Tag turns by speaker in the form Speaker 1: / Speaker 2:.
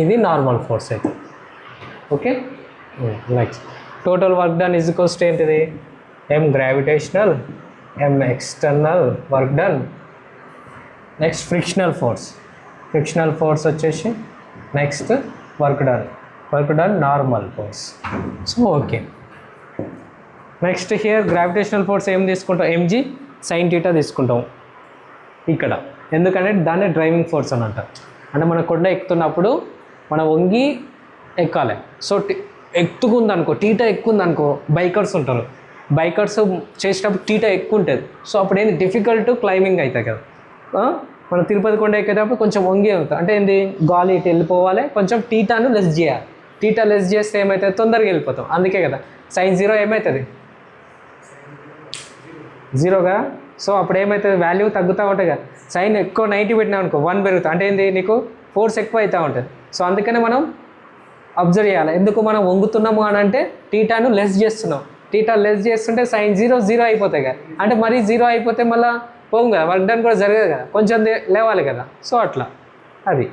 Speaker 1: ఇది normal force అయితే. Okay, next total work done is equals to ఏంటిది? M gravitational, M external work done. Next frictional force వచ్చేసి next work done normal force. So okay, next here gravitational force ఏం తీసుకుంటాం? MG sine theta తీసుకుంటాం ఇక్కడ. ఎందుకంటే దాన్ని driving force అని అంటారు. అంటే మన కొండ ఎక్కుతున్నప్పుడు మనం వంగి ఎక్కాలి. సో ఎక్కుతుందనుకో, టీటా ఎక్కుందనుకో, బైకర్స్ ఉంటారు, బైకర్స్ చేసేటప్పుడు టీటా ఎక్కువ ఉంటుంది. సో అప్పుడు ఏంది డిఫికల్ట్ క్లైంబింగ్ అవుతుంది కదా. మనం తిరుపతి కొండ ఎక్కేటప్పుడు కొంచెం వంగి అవుతుంది. అంటే ఏంది, గాలి ఇటు వెళ్ళిపోవాలి, కొంచెం టీటాను లెస్ చేయాలి. టీటా లెస్ చేస్తే ఏమవుతుంది? తొందరగా వెళ్ళిపోతాం. అందుకే కదా సైన్ 0 ఏమవుతుంది? 0గా. సో అప్పుడు ఏమవుతుంది? వాల్యూ తగ్గుతూ ఉంటుంది కదా. సైన్ ఎక్కువ 90 పెట్టినాం అనుకో 1 పెరుగుతుంది. అంటే ఏంది, నీకు ఫోర్స్ ఎక్కువ అవుతూ ఉంటుంది. సో అందుకనే మనం అబ్జర్వ్ చేయాలి. ఎందుకు మనం వంగుతున్నాము అని అంటే టీటాను లెస్ చేస్తున్నాం. టీటా లెస్ చేస్తుంటే సైన్ 0 అయిపోతాయి కదా. అంటే మరీ 0 అయిపోతే మళ్ళీ పోము కదా, వర్క్ డన్ కూడా జరగదు కదా, కొంచెం లేవాలి కదా. సో అట్లా అది.